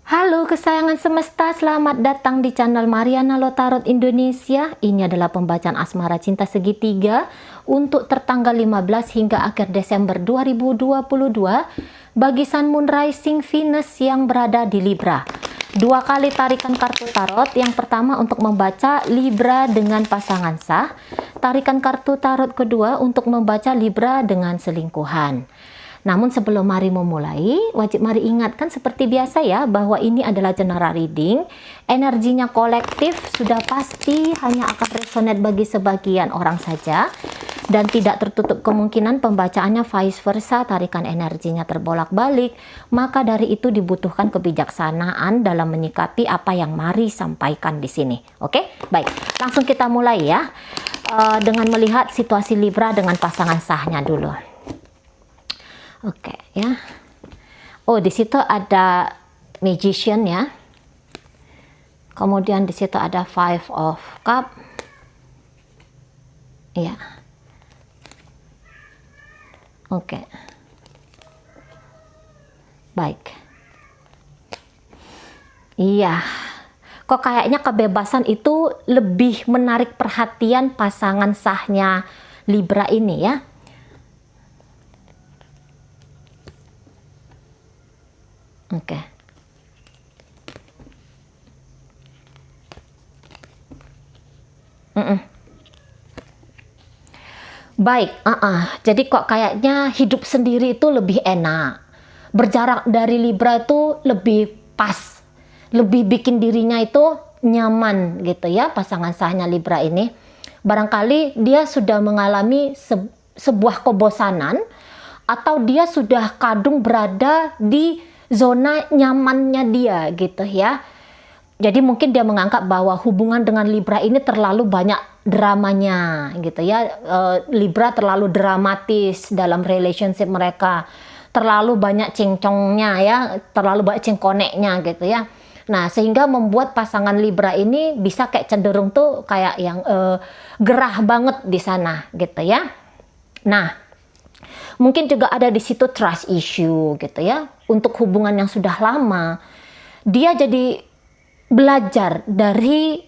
Halo kesayangan semesta, selamat datang di channel Mariana Lotarot Indonesia. Ini adalah pembacaan asmara cinta segitiga untuk tertanggal 15 hingga akhir Desember 2022 bagi Sun Moon Rising Venus yang berada di Libra. Dua kali tarikan kartu tarot. Yang pertama untuk membaca Libra dengan pasangan sah. Tarikan kartu tarot kedua untuk membaca Libra dengan selingkuhan. Namun sebelum mari memulai, wajib mari ingatkan seperti biasa ya, bahwa ini adalah general reading. Energinya kolektif sudah pasti hanya akan resonate bagi sebagian orang saja. Dan tidak tertutup kemungkinan pembacaannya vice versa, tarikan energinya terbolak-balik. Maka dari itu dibutuhkan kebijaksanaan dalam menyikapi apa yang mari sampaikan di sini. Oke, baik. Langsung kita mulai ya. Dengan melihat situasi Libra dengan pasangan sahnya dulu. Oke ya. Oh, di situ ada Magician ya. Kemudian di situ ada Five of Cup. Iya. Oke. Baik. Iya. Kok kayaknya kebebasan itu lebih menarik perhatian pasangan sahnya Libra ini ya. Oke. Baik, jadi kok kayaknya hidup sendiri itu lebih enak. Berjarak dari Libra itu lebih pas. Lebih bikin dirinya itu nyaman gitu ya, pasangan sahnya Libra ini. Barangkali dia sudah mengalami sebuah kebosanan, atau dia sudah kadung berada di zona nyamannya dia gitu ya. Jadi mungkin dia menganggap bahwa hubungan dengan Libra ini terlalu banyak dramanya gitu ya. Libra terlalu dramatis dalam relationship mereka. Terlalu banyak cincongnya ya, terlalu banyak cengkoneknya gitu ya. Nah, sehingga membuat pasangan Libra ini bisa kayak cenderung tuh kayak yang gerah banget di sana gitu ya. Nah, mungkin juga ada di situ trust issue gitu ya. Untuk hubungan yang sudah lama, dia jadi belajar dari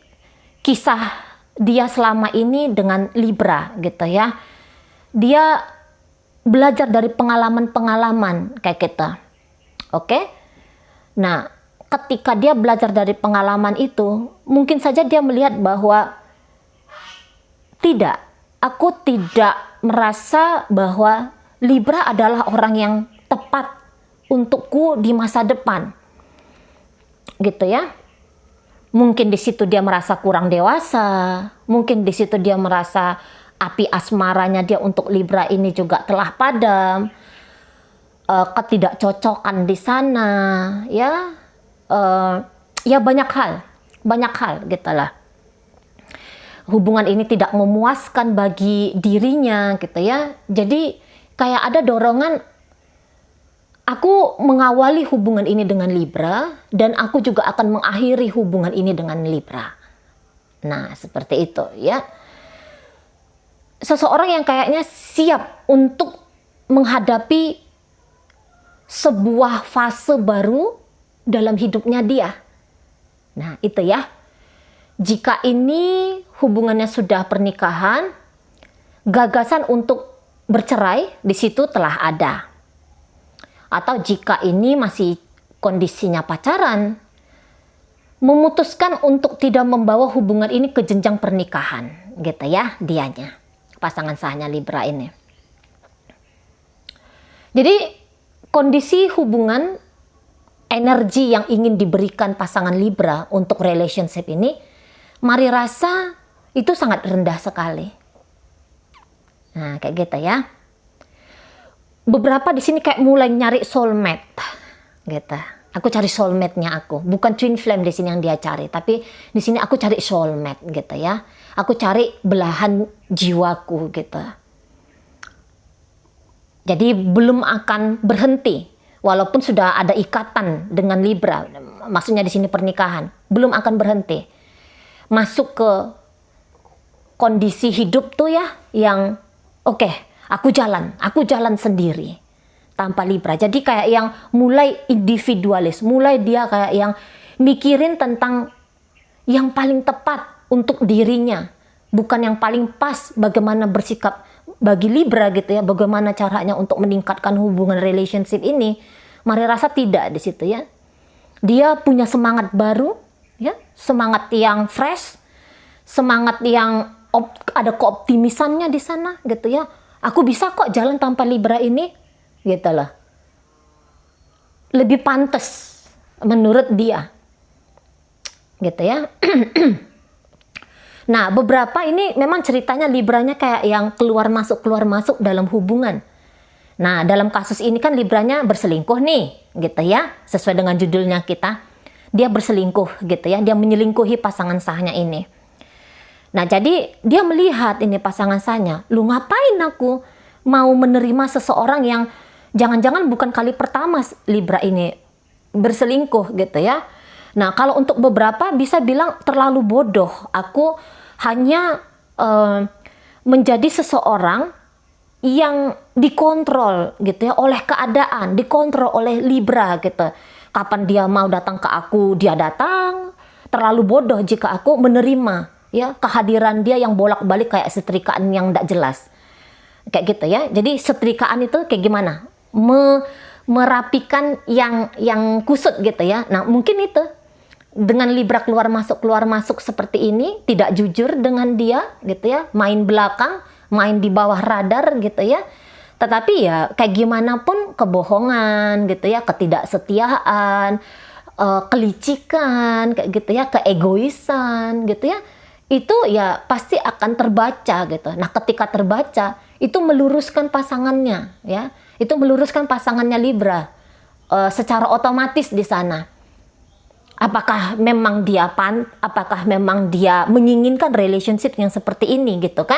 kisah dia selama ini dengan Libra gitu ya. Dia belajar dari pengalaman-pengalaman kayak kita. Oke? Nah, ketika dia belajar dari pengalaman itu, mungkin saja dia melihat bahwa aku tidak merasa bahwa Libra adalah orang yang tepat untukku di masa depan. Gitu ya. Mungkin di situ dia merasa kurang dewasa, mungkin di situ dia merasa api asmaranya dia untuk Libra ini juga telah padam. Ketidakcocokan di sana, ya. Ya banyak hal gitulah. Hubungan ini tidak memuaskan bagi dirinya gitu ya. Jadi kayak ada dorongan, aku mengawali hubungan ini dengan Libra dan aku juga akan mengakhiri hubungan ini dengan Libra. Nah, seperti itu ya. Seseorang yang kayaknya siap untuk menghadapi sebuah fase baru dalam hidupnya dia. Nah, itu ya. Jika ini hubungannya sudah pernikahan, gagasan untuk bercerai di situ telah ada. Atau jika ini masih kondisinya pacaran, memutuskan untuk tidak membawa hubungan ini ke jenjang pernikahan, gitu ya, dianya, pasangan sahnya Libra ini. Jadi kondisi hubungan, energi yang ingin diberikan pasangan Libra untuk relationship ini, mari rasa itu sangat rendah sekali. Nah, kayak gitu ya. Beberapa di sini kayak mulai nyari soulmate, gitu. Aku cari soulmate-nya aku, bukan twin flame di sini yang dia cari, tapi di sini aku cari soulmate, gitu ya. Aku cari belahan jiwaku, gitu. Jadi belum akan berhenti, walaupun sudah ada ikatan dengan Libra, maksudnya di sini pernikahan, belum akan berhenti. Masuk ke kondisi hidup tuh ya, yang oke, aku jalan sendiri. tanpa Libra. Jadi kayak yang mulai individualis, mulai dia kayak yang mikirin tentang yang paling tepat untuk dirinya, bukan yang paling pas bagaimana bersikap bagi Libra gitu ya, bagaimana caranya untuk meningkatkan hubungan relationship ini. Mari rasa tidak di situ ya. Dia punya semangat baru ya, semangat yang fresh, semangat yang ada keoptimisannya di sana gitu ya. Aku bisa kok jalan tanpa Libra ini gitu loh. Lebih pantas menurut dia gitu ya. Nah, beberapa ini memang ceritanya Libranya kayak yang keluar masuk dalam hubungan. Nah, dalam kasus ini kan Libranya berselingkuh nih, gitu ya. Sesuai dengan judulnya kita. Dia berselingkuh gitu ya, dia menyelingkuhi pasangan sahnya ini. Nah, jadi dia melihat ini pasangan sahnya, lu ngapain aku mau menerima seseorang yang jangan-jangan bukan kali pertama Libra ini berselingkuh gitu ya. Nah, kalau untuk beberapa bisa bilang terlalu bodoh. Aku hanya menjadi seseorang yang dikontrol gitu ya oleh keadaan, dikontrol oleh Libra gitu. Kapan dia mau datang ke aku, dia datang. Terlalu bodoh jika aku menerima ya kehadiran dia yang bolak-balik kayak setrikaan yang tidak jelas. Kayak gitu ya. Jadi setrikaan itu kayak gimana? Merapikan yang kusut gitu ya. Nah, mungkin itu dengan Libra keluar masuk seperti ini, tidak jujur dengan dia gitu ya, main belakang, main di bawah radar gitu ya. Tetapi ya kayak gimana pun kebohongan gitu ya, ketidaksetiaan, kelicikan kayak gitu ya, keegoisan gitu ya. Itu ya pasti akan terbaca gitu. Nah, ketika terbaca itu meluruskan pasangannya ya. Itu meluruskan pasangannya Libra secara otomatis di sana. Apakah memang dia menginginkan relationship yang seperti ini gitu kan?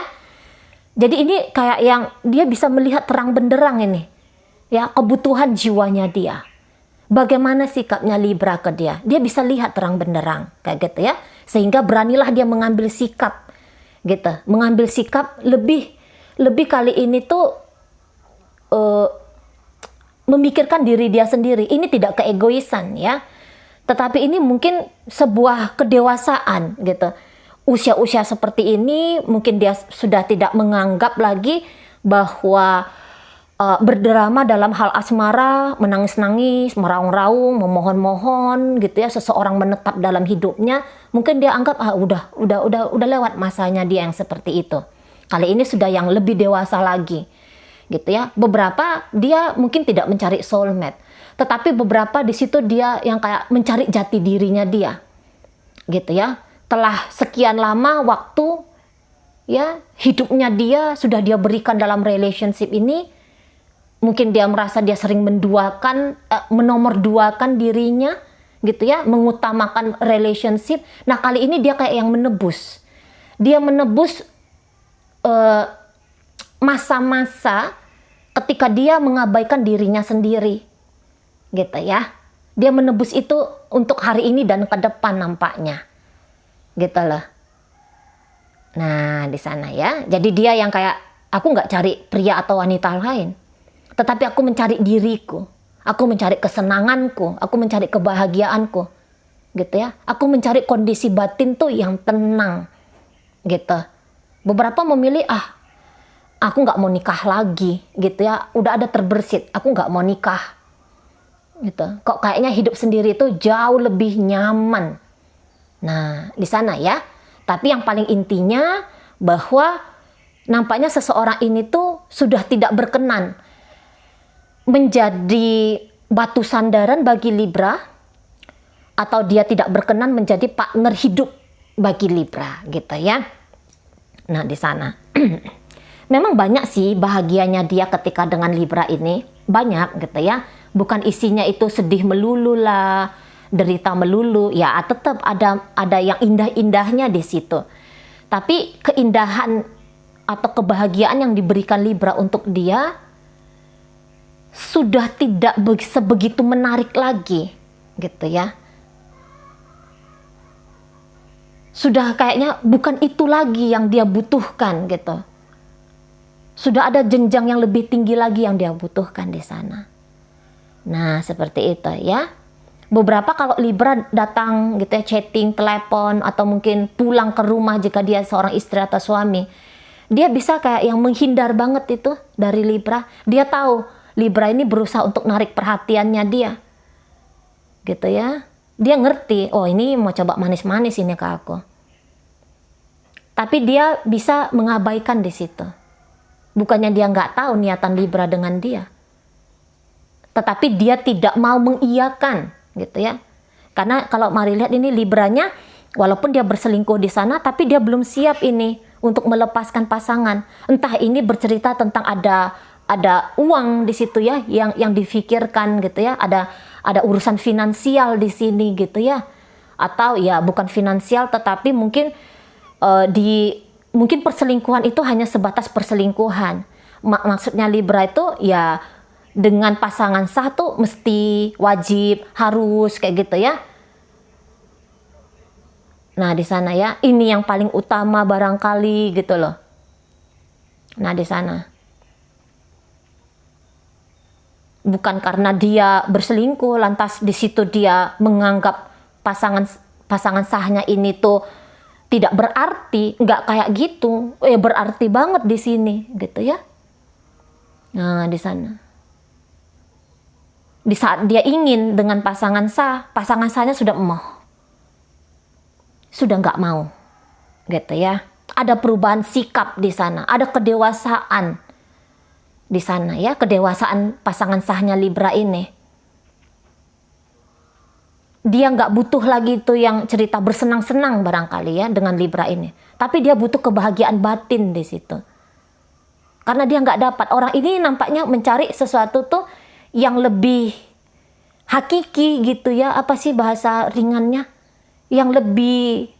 Jadi ini kayak yang dia bisa melihat terang benderang ini. Ya, kebutuhan jiwanya dia. Bagaimana sikapnya Libra ke dia? Dia bisa lihat terang benderang kayak gitu ya. Sehingga beranilah dia mengambil sikap gitu. Mengambil sikap lebih kali ini tuh memikirkan diri dia sendiri. Ini tidak keegoisan ya. Tetapi ini mungkin sebuah kedewasaan gitu. Usia-usia seperti ini mungkin dia sudah tidak menganggap lagi bahwa berdrama dalam hal asmara, menangis-nangis, meraung-raung, memohon-mohon gitu ya, seseorang menetap dalam hidupnya, mungkin dia anggap udah lewat masanya dia yang seperti itu. Kali ini sudah yang lebih dewasa lagi. Gitu ya. Beberapa dia mungkin tidak mencari soulmate. Tetapi beberapa di situ dia yang kayak mencari jati dirinya dia. Gitu ya. Telah sekian lama waktu ya hidupnya dia sudah dia berikan dalam relationship ini. Mungkin dia merasa dia sering menomorduakan dirinya gitu ya, mengutamakan relationship. Nah, kali ini dia kayak yang menebus. Dia menebus masa-masa ketika dia mengabaikan dirinya sendiri. Gitu ya. Dia menebus itu untuk hari ini dan ke depan nampaknya. Gitu loh. Nah, di sana ya. Jadi dia yang kayak, aku nggak cari pria atau wanita lain. Tetapi aku mencari diriku. Aku mencari kesenanganku. Aku mencari kebahagiaanku. Gitu ya. Aku mencari kondisi batin tuh yang tenang. Gitu. Beberapa memilih, aku nggak mau nikah lagi. Gitu ya. Udah ada terbersit. Aku nggak mau nikah. Gitu. Kok kayaknya hidup sendiri itu jauh lebih nyaman. Nah, di sana ya. Tapi yang paling intinya bahwa nampaknya seseorang ini tuh sudah tidak berkenan menjadi batu sandaran bagi Libra, atau dia tidak berkenan menjadi partner hidup bagi Libra gitu ya. Nah, di sana. Memang banyak sih bahagianya dia ketika dengan Libra ini. Banyak gitu ya. Bukan isinya itu sedih melulu lah, derita melulu, ya tetap ada yang indah-indahnya di situ. Tapi keindahan atau kebahagiaan yang diberikan Libra untuk dia sudah tidak sebegitu menarik lagi, gitu ya. Sudah kayaknya bukan itu lagi yang dia butuhkan gitu. Sudah ada jenjang yang lebih tinggi lagi yang dia butuhkan di sana. Nah, seperti itu ya. Beberapa kalau Libra datang gitu ya, chatting, telepon, atau mungkin pulang ke rumah jika dia seorang istri atau suami, dia bisa kayak yang menghindar banget itu dari Libra. Dia tahu Libra ini berusaha untuk narik perhatiannya dia. Gitu ya. Dia ngerti, oh ini mau coba manis-manis ini ke aku. Tapi dia bisa mengabaikan di situ. Bukannya dia nggak tahu niatan Libra dengan dia. Tetapi dia tidak mau mengiyakan, gitu ya. Karena kalau mari lihat ini Libranya, walaupun dia berselingkuh di sana, tapi dia belum siap ini untuk melepaskan pasangan. Entah ini bercerita tentang ada uang di situ ya, yang difikirkan gitu ya. Ada urusan finansial di sini gitu ya. Atau ya bukan finansial, tetapi mungkin mungkin perselingkuhan itu hanya sebatas perselingkuhan. Maksudnya Libra itu ya dengan pasangan sah tuh mesti, wajib, harus kayak gitu ya. Nah di sana ya, ini yang paling utama barangkali gitu loh. Nah di sana. Bukan karena dia berselingkuh, lantas di situ dia menganggap pasangan sahnya ini tuh tidak berarti, nggak kayak gitu. Berarti banget di sini gitu ya. Nah di sana. Di saat dia ingin dengan pasangan sahnya sudah sudah nggak mau, gitu ya. Ada perubahan sikap di sana, ada kedewasaan di sana ya, kedewasaan pasangan sahnya Libra ini. Dia nggak butuh lagi itu yang cerita bersenang-senang barangkali ya dengan Libra ini, tapi dia butuh kebahagiaan batin di situ. Karena dia nggak dapat, orang ini nampaknya mencari sesuatu tuh yang lebih hakiki gitu ya, apa sih bahasa ringannya, yang lebih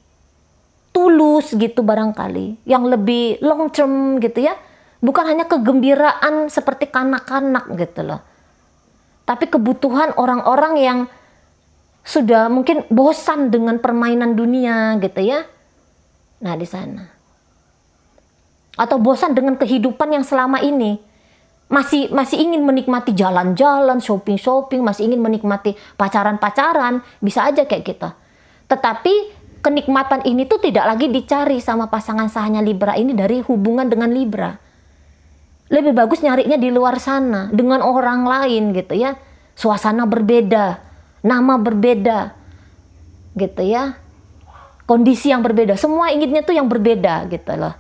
tulus gitu barangkali, yang lebih long term gitu ya, bukan hanya kegembiraan seperti kanak-kanak gitu loh, tapi kebutuhan orang-orang yang sudah mungkin bosan dengan permainan dunia gitu ya. Nah di sana, atau bosan dengan kehidupan yang selama ini. Masih ingin menikmati jalan-jalan, shopping-shopping, masih ingin menikmati pacaran-pacaran, bisa aja kayak gitu. Tetapi kenikmatan ini tuh tidak lagi dicari sama pasangan sahnya Libra ini dari hubungan dengan Libra. Lebih bagus nyarinya di luar sana, dengan orang lain gitu ya. Suasana berbeda, nama berbeda, gitu ya. Kondisi yang berbeda, semua inginnya tuh yang berbeda gitu loh.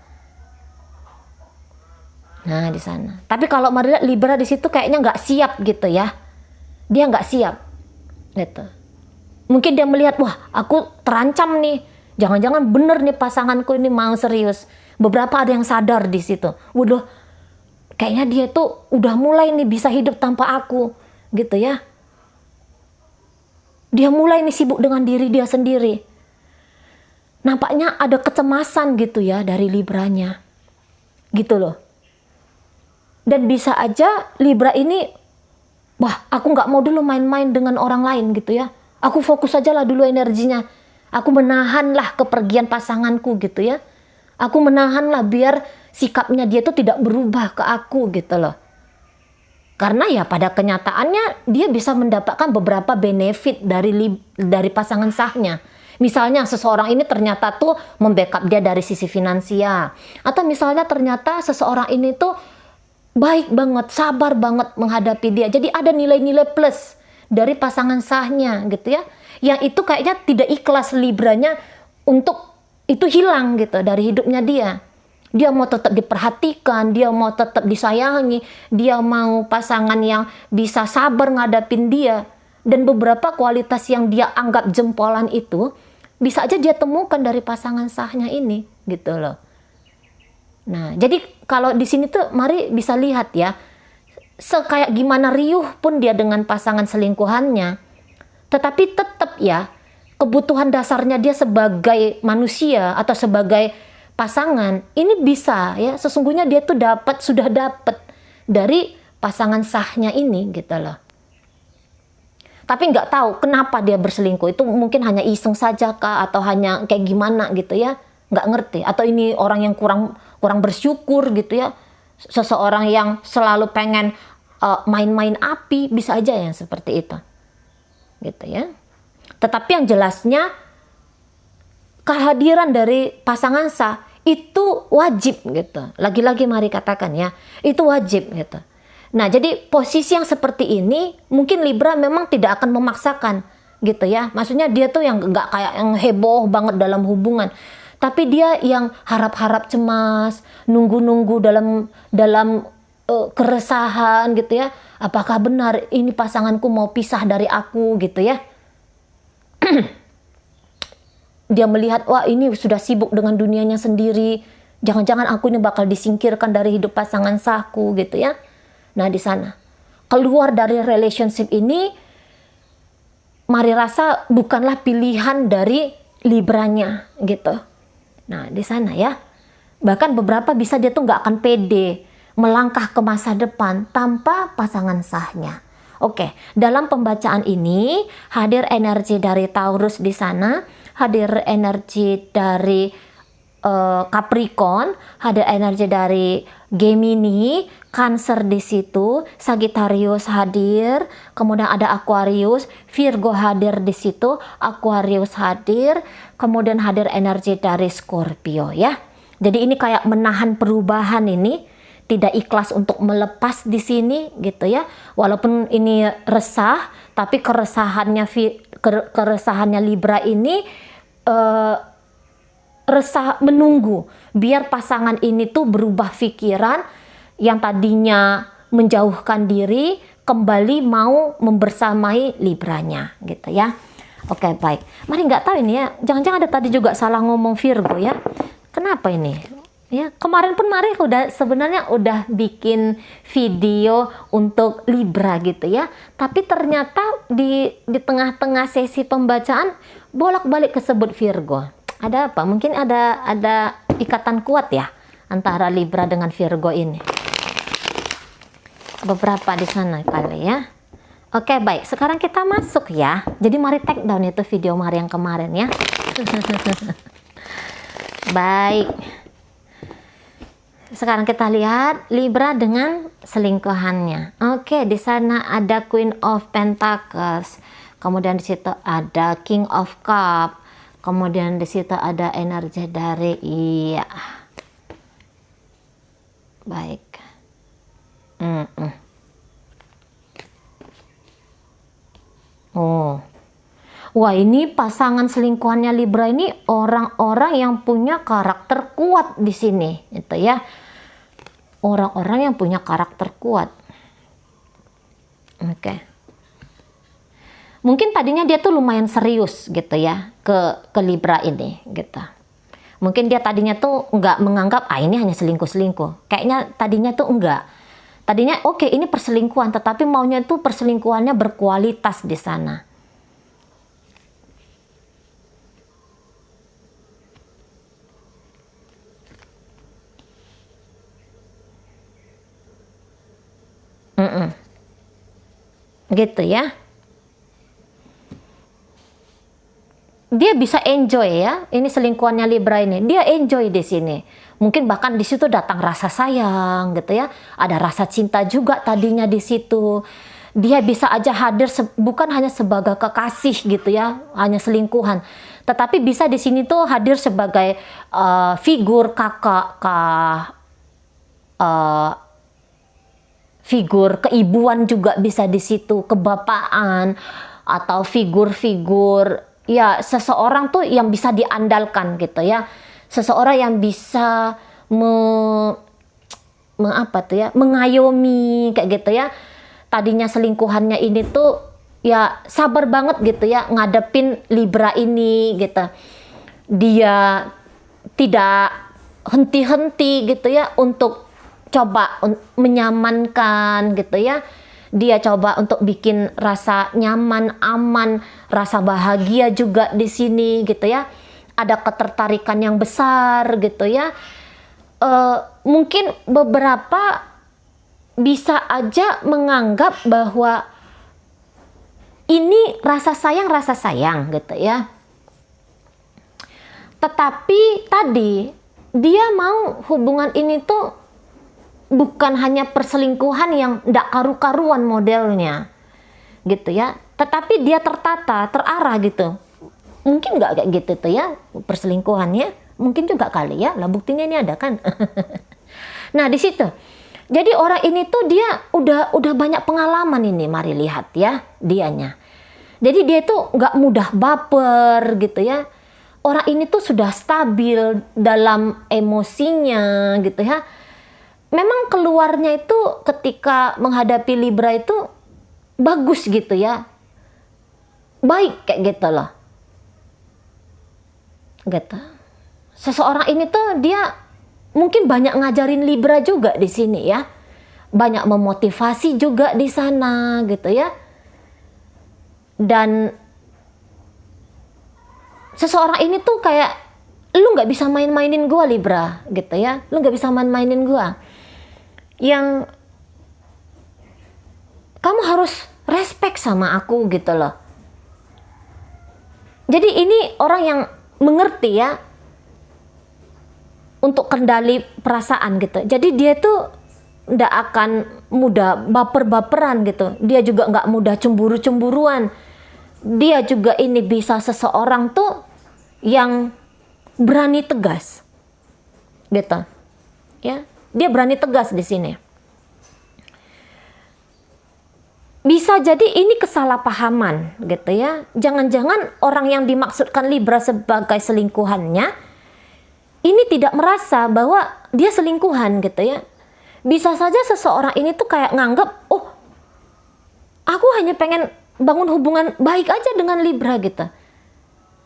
Nah di sana. Tapi kalau Maria Libra di situ kayaknya nggak siap gitu ya. Dia nggak siap, gitu. Mungkin dia melihat, wah aku terancam nih. Jangan-jangan bener nih pasanganku ini mau serius. Beberapa ada yang sadar di situ. Waduh, kayaknya dia tuh udah mulai nih bisa hidup tanpa aku, gitu ya. Dia mulai nih sibuk dengan diri dia sendiri. Nampaknya ada kecemasan gitu ya dari Libranya, gitu loh. Dan bisa aja Libra ini, wah aku nggak mau dulu main-main dengan orang lain gitu ya. Aku fokus aja lah dulu energinya. Aku menahan lah kepergian pasanganku gitu ya. Aku menahan lah biar sikapnya dia tuh tidak berubah ke aku gitu loh. Karena ya pada kenyataannya dia bisa mendapatkan beberapa benefit dari pasangan sahnya. Misalnya seseorang ini ternyata tuh membackup dia dari sisi finansial. Atau misalnya ternyata seseorang ini tuh baik banget, sabar banget menghadapi dia. Jadi ada nilai-nilai plus dari pasangan sahnya gitu ya. Yang itu kayaknya tidak ikhlas Libranya untuk itu hilang gitu dari hidupnya dia. Dia mau tetap diperhatikan, dia mau tetap disayangi, dia mau pasangan yang bisa sabar ngadapin dia. Dan beberapa kualitas yang dia anggap jempolan itu bisa aja dia temukan dari pasangan sahnya ini gitu loh. Nah, jadi kalau di sini tuh mari bisa lihat ya, kayak gimana riuh pun dia dengan pasangan selingkuhannya, tetapi tetap ya kebutuhan dasarnya dia sebagai manusia atau sebagai pasangan ini bisa ya, sesungguhnya dia tuh sudah dapat dari pasangan sahnya ini gitu loh. Tapi nggak tahu kenapa dia berselingkuh, itu mungkin hanya iseng saja kah atau hanya kayak gimana gitu ya, nggak ngerti. Atau ini orang yang kurang bersyukur gitu ya, seseorang yang selalu pengen main-main api, bisa aja yang seperti itu. Gitu ya. Tetapi yang jelasnya kehadiran dari pasangan sah itu wajib gitu. Lagi-lagi mari katakan ya, itu wajib gitu. Nah, jadi posisi yang seperti ini mungkin Libra memang tidak akan memaksakan gitu ya. Maksudnya dia tuh yang nggak kayak yang heboh banget dalam hubungan. Tapi dia yang harap-harap cemas, nunggu-nunggu dalam keresahan gitu ya. Apakah benar ini pasanganku mau pisah dari aku gitu ya. Dia melihat, wah ini sudah sibuk dengan dunianya sendiri. Jangan-jangan aku ini bakal disingkirkan dari hidup pasangan sahku gitu ya. Nah di sana keluar dari relationship ini, mari rasa bukanlah pilihan dari Libranya gitu. Nah di sana ya, bahkan beberapa bisa dia tuh nggak akan pede melangkah ke masa depan tanpa pasangan sahnya. Oke, dalam pembacaan ini hadir energi dari Taurus di sana, hadir energi dari Capricorn, ada energi dari Gemini, Cancer di situ, Sagittarius hadir, kemudian ada Aquarius, Virgo hadir di situ, Aquarius hadir, kemudian hadir energi dari Scorpio ya. Jadi ini kayak menahan perubahan ini, tidak ikhlas untuk melepas di sini gitu ya. Walaupun ini resah, tapi keresahannya Libra ini resah menunggu biar pasangan ini tuh berubah pikiran, yang tadinya menjauhkan diri kembali mau membersamai Libranya gitu ya. Oke, baik. Mari nggak tahu ini ya, jangan-jangan ada tadi juga salah ngomong Virgo ya. Kenapa ini? Ya, kemarin pun Mari sebenarnya udah bikin video untuk Libra gitu ya. Tapi ternyata di tengah-tengah sesi pembacaan bolak-balik kesebut Virgo. Ada apa? Mungkin ada ikatan kuat ya antara Libra dengan Virgo ini. Beberapa di sana kali ya. Oke, baik. Sekarang kita masuk ya. Jadi mari take down itu video Mari yang kemarin ya. Baik. Sekarang kita lihat Libra dengan selingkuhannya. Oke, di sana ada Queen of Pentacles. Kemudian di situ ada King of Cup. Kemudian di situ ada energi dari iya. Baik. Oh. Wah, ini pasangan selingkuhannya Libra ini orang-orang yang punya karakter kuat di sini, gitu ya. Orang-orang yang punya karakter kuat. Oke. Mungkin tadinya dia tuh lumayan serius gitu ya ke Libra ini gitu. Mungkin dia tadinya tuh nggak menganggap ini hanya selingkuh-selingkuh. Kayaknya tadinya tuh enggak. Tadinya oke, ini perselingkuhan, tetapi maunya tuh perselingkuhannya berkualitas di sana. Gitu ya. Dia bisa enjoy ya, ini selingkuhannya Libra ini, dia enjoy di sini. Mungkin bahkan di situ datang rasa sayang gitu ya, ada rasa cinta juga tadinya di situ. Dia bisa aja hadir bukan hanya sebagai kekasih gitu ya, hanya selingkuhan, tetapi bisa di sini tuh hadir sebagai figur kakak, figur keibuan juga bisa di situ, kebapaan atau figur-figur. Ya, seseorang tuh yang bisa diandalkan gitu ya. Seseorang yang bisa mengayomi kayak gitu ya. Tadinya selingkuhannya ini tuh ya sabar banget gitu ya ngadepin Libra ini gitu. Dia tidak henti-henti gitu ya untuk coba menyamankan gitu ya. Dia coba untuk bikin rasa nyaman, aman, rasa bahagia juga di sini gitu ya. Ada ketertarikan yang besar gitu ya. Mungkin beberapa bisa aja menganggap bahwa ini rasa sayang gitu ya. Tetapi tadi dia mau hubungan ini tuh bukan hanya perselingkuhan yang ndak karu-karuan modelnya gitu ya, tetapi dia tertata, terarah gitu. Mungkin nggak kayak gitu tuh ya perselingkuhannya, mungkin juga kali ya, lah buktinya ini ada kan. Nah di situ, jadi orang ini tuh dia udah banyak pengalaman ini, mari lihat ya dianya. Jadi dia tuh nggak mudah baper gitu ya. Orang ini tuh sudah stabil dalam emosinya gitu ya. Memang keluarnya itu ketika menghadapi Libra itu bagus gitu ya. Baik kayak gitu loh. Gitu. Seseorang ini tuh dia mungkin banyak ngajarin Libra juga di sini ya. Banyak memotivasi juga di sana gitu ya. Dan seseorang ini tuh kayak, lu nggak bisa main-mainin gua Libra gitu ya. Lu nggak bisa main-mainin gua. Yang kamu harus respect sama aku gitu loh. Jadi ini orang yang mengerti ya untuk kendali perasaan gitu. Jadi dia tuh nggak akan mudah baper-baperan gitu. Dia juga nggak mudah cemburu-cemburuan. Dia juga ini bisa seseorang tuh yang berani tegas gitu ya. Dia berani tegas di sini. Bisa jadi ini kesalahpahaman gitu ya. Jangan-jangan orang yang dimaksudkan Libra sebagai selingkuhannya ini tidak merasa bahwa dia selingkuhan gitu ya. Bisa saja seseorang ini tuh kayak nganggep, oh aku hanya pengen bangun hubungan baik aja dengan Libra gitu.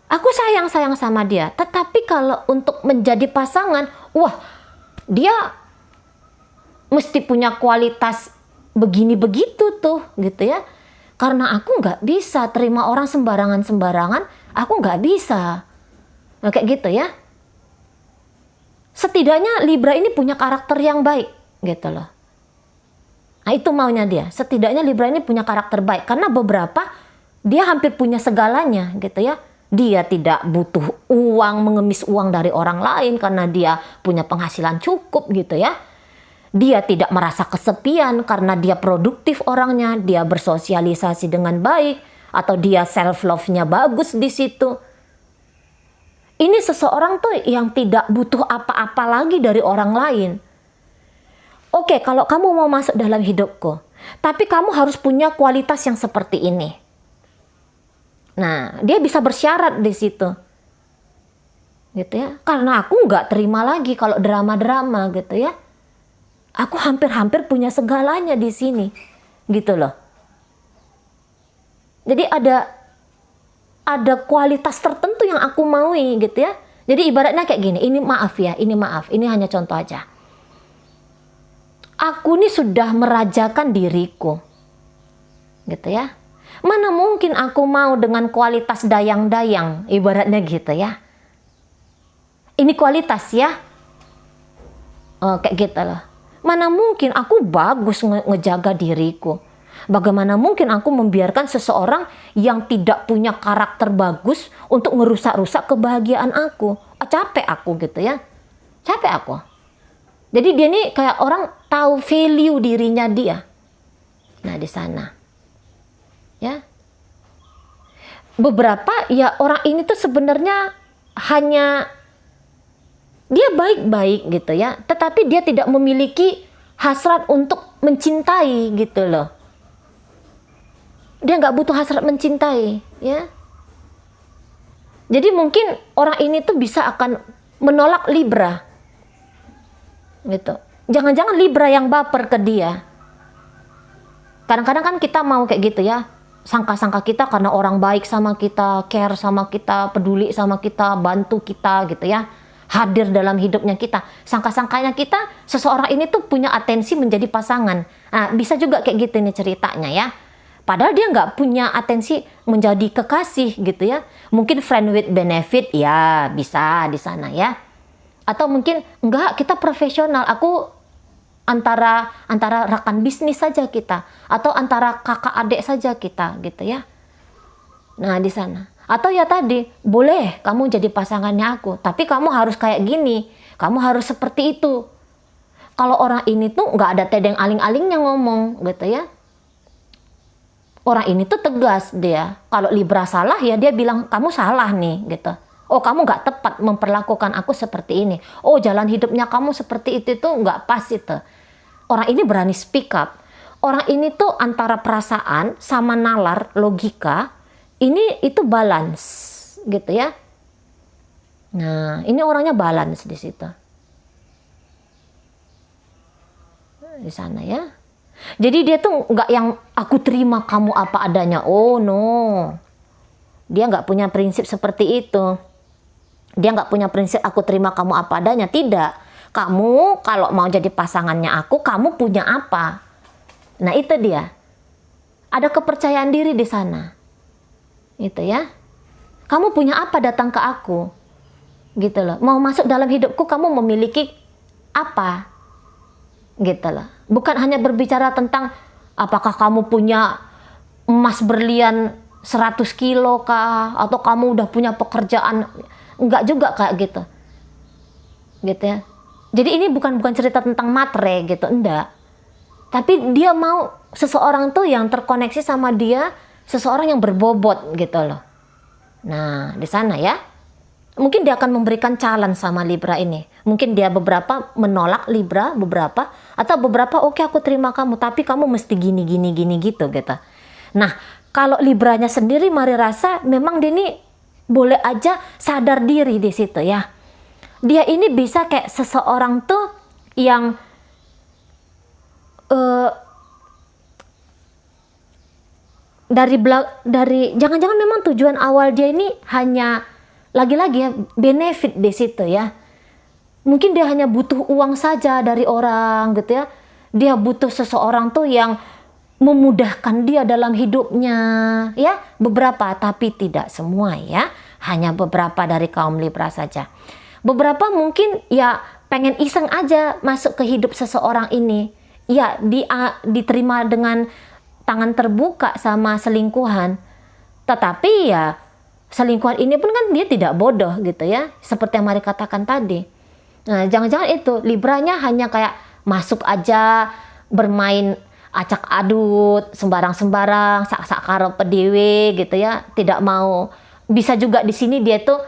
Aku sayang-sayang sama dia. Tetapi kalau untuk menjadi pasangan, wah dia mesti punya kualitas begini begitu tuh gitu ya. Karena aku nggak bisa terima orang sembarangan, aku nggak bisa. Nah, kayak gitu ya. Setidaknya Libra ini punya karakter yang baik gitu loh. Nah itu maunya dia. Setidaknya Libra ini punya karakter baik. Karena beberapa dia hampir punya segalanya gitu ya. Dia tidak butuh uang, mengemis uang dari orang lain karena dia punya penghasilan cukup gitu ya. Dia tidak merasa kesepian karena dia produktif orangnya. Dia bersosialisasi dengan baik. Atau dia self love-nya bagus di situ. Ini seseorang tuh yang tidak butuh apa-apa lagi dari orang lain. Oke, kalau kamu mau masuk dalam hidupku, tapi kamu harus punya kualitas yang seperti ini. Nah, dia bisa bersyarat di situ. Gitu ya. Karena aku nggak terima lagi kalau drama-drama gitu ya. Aku hampir-hampir punya segalanya di sini. Gitu loh. Jadi ada kualitas tertentu yang aku maui gitu ya. Jadi ibaratnya kayak gini, ini maaf ya, ini maaf, ini hanya contoh aja. Aku ini sudah merajakan diriku. Gitu ya. Mana mungkin aku mau dengan kualitas dayang-dayang, ibaratnya gitu ya. Ini kualitas ya. Oh, kayak gitu loh. Mana mungkin aku bagus ngejaga diriku. Bagaimana mungkin aku membiarkan seseorang yang tidak punya karakter bagus untuk ngerusak-rusak kebahagiaan aku. Capek aku gitu ya. Capek aku. Jadi dia nih kayak orang tahu value dirinya dia. Nah di sana. Ya. Beberapa ya orang ini tuh sebenarnya hanya dia baik-baik gitu ya. Tetapi dia tidak memiliki hasrat untuk mencintai gitu loh. Dia nggak butuh hasrat mencintai ya. Jadi mungkin orang ini tuh bisa akan menolak Libra. Gitu. Jangan-jangan Libra yang baper ke dia. Kadang-kadang kan kita mau kayak gitu ya. Sangka-sangka kita karena orang baik sama kita, care sama kita, peduli sama kita, bantu kita gitu ya. Hadir dalam hidupnya kita. Sangka-sangkanya kita, seseorang ini tuh punya atensi menjadi pasangan. Nah, bisa juga kayak gitu nih ceritanya ya. Padahal dia nggak punya atensi menjadi kekasih gitu ya. Mungkin friend with benefit ya bisa di sana ya. Atau mungkin enggak, kita profesional, aku antara rekan bisnis saja kita, atau antara kakak adik saja kita gitu ya. Nah di sana. Atau ya tadi, boleh kamu jadi pasangannya aku, tapi kamu harus kayak gini, kamu harus seperti itu. Kalau orang ini tuh nggak ada tedeng aling-alingnya ngomong gitu ya. Orang ini tuh tegas dia. Kalau Libra salah ya dia bilang kamu salah nih gitu. Oh kamu nggak tepat memperlakukan aku seperti ini. Oh jalan hidupnya kamu seperti itu tuh nggak pas itu. Orang ini berani speak up. Orang ini tuh antara perasaan sama nalar logika ini itu balance gitu ya. Nah ini orangnya balance di situ. Di sana ya. Jadi dia tuh nggak yang aku terima kamu apa adanya. Oh no. Dia nggak punya prinsip seperti itu. Dia nggak punya prinsip aku terima kamu apa adanya. Tidak. Kamu kalau mau jadi pasangannya aku, kamu punya apa? Nah itu dia. Ada kepercayaan diri di sana. Itu ya. Kamu punya apa datang ke aku? Gitu loh. Mau masuk dalam hidupku kamu memiliki apa? Gitu loh. Bukan hanya berbicara tentang apakah kamu punya emas berlian 100 kilo kah? Atau kamu udah punya pekerjaan. Enggak juga kayak gitu. Gitu ya. Jadi ini bukan cerita tentang materai gitu. Enggak. Tapi dia mau seseorang tuh yang terkoneksi sama dia, seseorang yang berbobot gitu loh. Nah, di sana ya. Mungkin dia akan memberikan challenge sama Libra ini. Mungkin dia beberapa menolak Libra, beberapa. Atau beberapa oke aku terima kamu, tapi kamu mesti gini gitu. Nah, kalau Libranya sendiri mari rasa memang dia ini boleh aja sadar diri di situ ya. Dia ini bisa kayak seseorang tuh yang dari jangan-jangan memang tujuan awal dia ini hanya lagi-lagi ya benefit di situ ya. Mungkin dia hanya butuh uang saja dari orang gitu ya. Dia butuh seseorang tuh yang memudahkan dia dalam hidupnya ya. Beberapa tapi tidak semua ya. Hanya beberapa dari kaum Libra saja. Beberapa mungkin ya pengen iseng aja masuk ke hidup seseorang ini. Ya diterima dengan tangan terbuka sama selingkuhan. Tetapi ya selingkuhan ini pun kan dia tidak bodoh gitu ya. Seperti yang Mari katakan tadi. Nah jangan-jangan itu Libranya hanya kayak masuk aja bermain acak adut sembarang-sembarang sak-sak karo pedewe gitu ya. Tidak mau. Bisa juga di sini dia tuh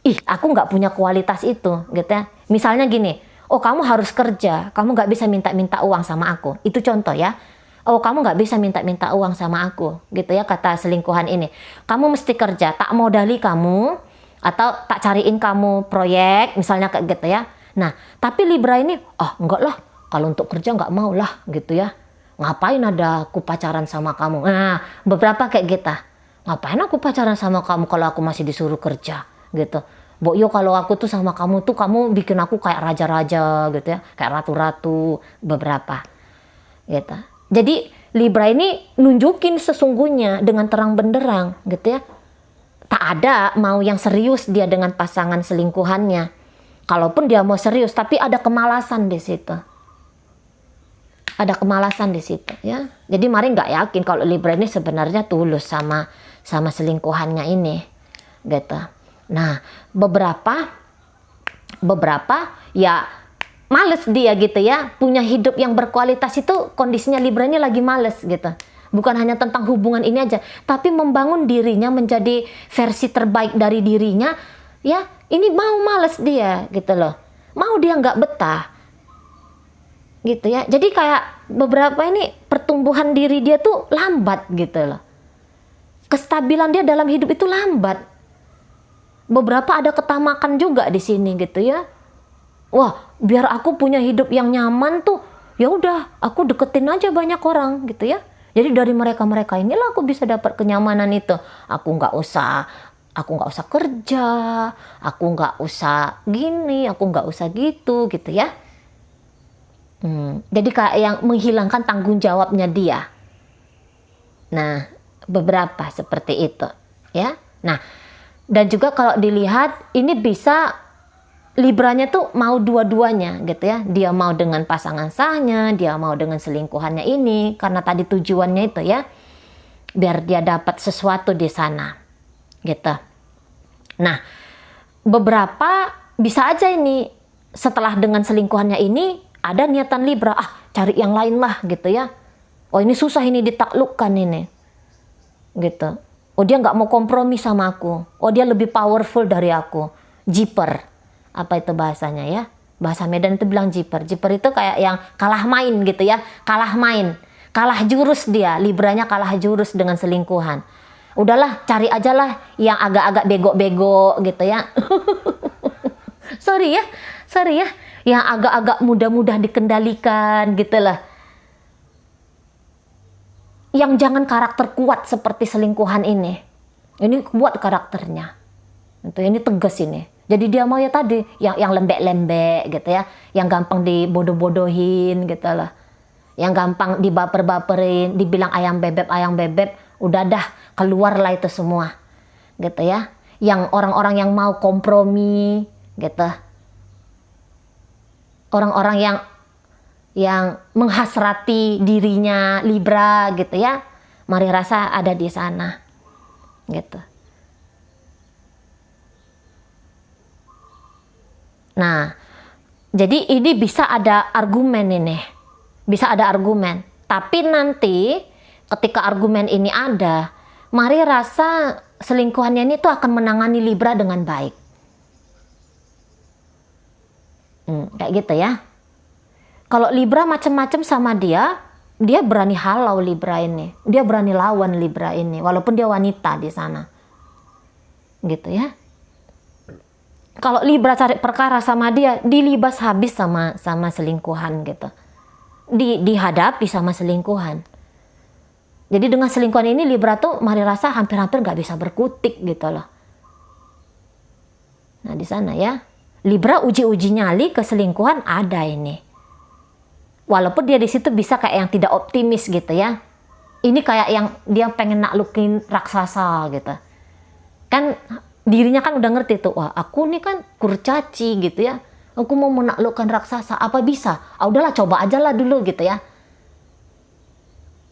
aku nggak punya kualitas itu gitu ya. Misalnya gini. Oh kamu harus kerja, kamu nggak bisa minta-minta uang sama aku. Itu contoh ya. Oh kamu nggak bisa minta-minta uang sama aku, gitu ya kata selingkuhan ini. Kamu mesti kerja, tak modali kamu, atau tak cariin kamu proyek, misalnya kayak gitu ya. Nah, tapi Libra ini, enggak lah, kalau untuk kerja nggak mau lah, gitu ya. Ngapain ada aku pacaran sama kamu? Nah, beberapa kayak gitu. Ngapain aku pacaran sama kamu kalau aku masih disuruh kerja, gitu. Yo kalau aku tuh sama kamu tuh kamu bikin aku kayak raja-raja gitu ya, kayak ratu-ratu beberapa gitu. Jadi Libra ini nunjukin sesungguhnya dengan terang benderang gitu ya. Tak ada mau yang serius dia dengan pasangan selingkuhannya. Kalaupun dia mau serius tapi ada kemalasan di situ. Ada kemalasan di situ ya. Jadi Mari nggak yakin kalau Libra ini sebenarnya tulus sama selingkuhannya ini gitu. Nah, beberapa ya males dia gitu ya. Punya hidup yang berkualitas itu kondisinya Libra ini lagi males gitu. Bukan hanya tentang hubungan ini aja, tapi membangun dirinya menjadi versi terbaik dari dirinya. Ya, ini mau males dia gitu loh. Mau dia nggak betah. Gitu ya. Jadi kayak beberapa ini pertumbuhan diri dia tuh lambat gitu loh. Kestabilan dia dalam hidup itu lambat. Beberapa ada ketamakan juga di sini gitu ya. Wah, biar aku punya hidup yang nyaman tuh, ya udah, aku deketin aja banyak orang gitu ya. Jadi dari mereka inilah aku bisa dapat kenyamanan itu. Aku nggak usah kerja, aku nggak usah gini, aku nggak usah gitu ya. Jadi kayak yang menghilangkan tanggung jawabnya dia. Nah, beberapa seperti itu ya. Nah, dan juga kalau dilihat ini bisa Libranya tuh mau dua-duanya gitu ya. Dia mau dengan pasangan sahnya, dia mau dengan selingkuhannya ini karena tadi tujuannya itu ya. Biar dia dapat sesuatu di sana. Gitu. Nah, beberapa bisa aja ini setelah dengan selingkuhannya ini ada niatan Libra, cari yang lain lah gitu ya. Oh ini susah ini ditaklukkan ini. Gitu. Oh dia nggak mau kompromi sama aku. Oh dia lebih powerful dari aku. Jiper. Apa itu bahasanya ya? Bahasa Medan itu bilang jiper. Jiper itu kayak yang kalah main gitu ya. Kalah main. Kalah jurus dia. Libranya kalah jurus dengan selingkuhan. Udahlah cari aja lah yang agak-agak bego-bego gitu ya. Sorry ya. Yang agak-agak mudah-mudah dikendalikan gitu lah. Yang jangan karakter kuat seperti selingkuhan ini. Ini kuat karakternya. Ini tegas ini. Jadi dia mau ya tadi yang lembek-lembek gitu ya, yang gampang dibodoh-bodohin gitu lah. Yang gampang dibaper-baperin, dibilang ayam bebek, udah dah keluarlah itu semua. Gitu ya. Yang orang-orang yang mau kompromi gitu. Orang-orang yang menghasrati dirinya Libra gitu ya, mari rasa ada di sana gitu. Nah, jadi ini bisa ada argumen ini, tapi nanti ketika argumen ini ada, mari rasa selingkuhannya ini tuh akan menangani Libra dengan baik. Kayak gitu ya. Kalau Libra macam-macam sama dia berani halau Libra ini. Dia berani lawan Libra ini, walaupun dia wanita di sana. Gitu ya. Kalau Libra cari perkara sama dia, dilibas habis sama selingkuhan gitu. Dihadapi sama selingkuhan. Jadi dengan selingkuhan ini Libra tuh mari rasa hampir-hampir nggak bisa berkutik gitu loh. Nah di sana ya. Libra uji-uji nyali ke selingkuhan ada ini. Walaupun dia di situ bisa kayak yang tidak optimis gitu ya. Ini kayak yang dia pengen naklukin raksasa gitu. Kan dirinya kan udah ngerti tuh, wah aku nih kan kurcaci gitu ya. Aku mau menaklukkan raksasa, apa bisa? Udahlah coba aja lah dulu gitu ya.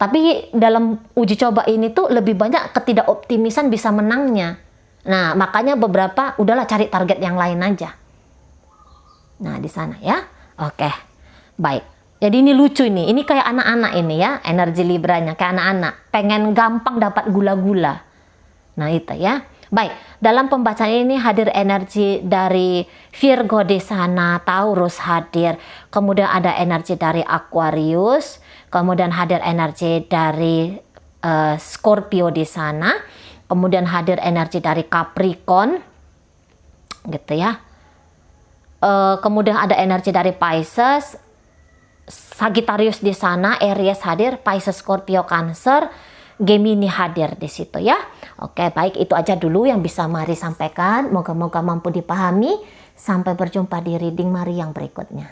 Tapi dalam uji coba ini tuh lebih banyak ketidakoptimisan bisa menangnya. Nah makanya beberapa udahlah cari target yang lain aja. Nah di sana ya. Oke, baik. Jadi ini lucu ini kayak anak-anak ini ya, energi Libranya kayak anak-anak, pengen gampang dapat gula-gula. Nah itu ya. Baik, dalam pembacaan ini hadir energi dari Virgo di sana, Taurus hadir, kemudian ada energi dari Aquarius, kemudian hadir energi dari Scorpio di sana, kemudian hadir energi dari Capricorn, gitu ya. Kemudian ada energi dari Pisces, Sagittarius di sana, Aries hadir, Pisces, Scorpio, Cancer, Gemini hadir di situ ya. Oke, baik itu aja dulu yang bisa Mari sampaikan. Moga-moga mampu dipahami. Sampai berjumpa di reading Mari yang berikutnya.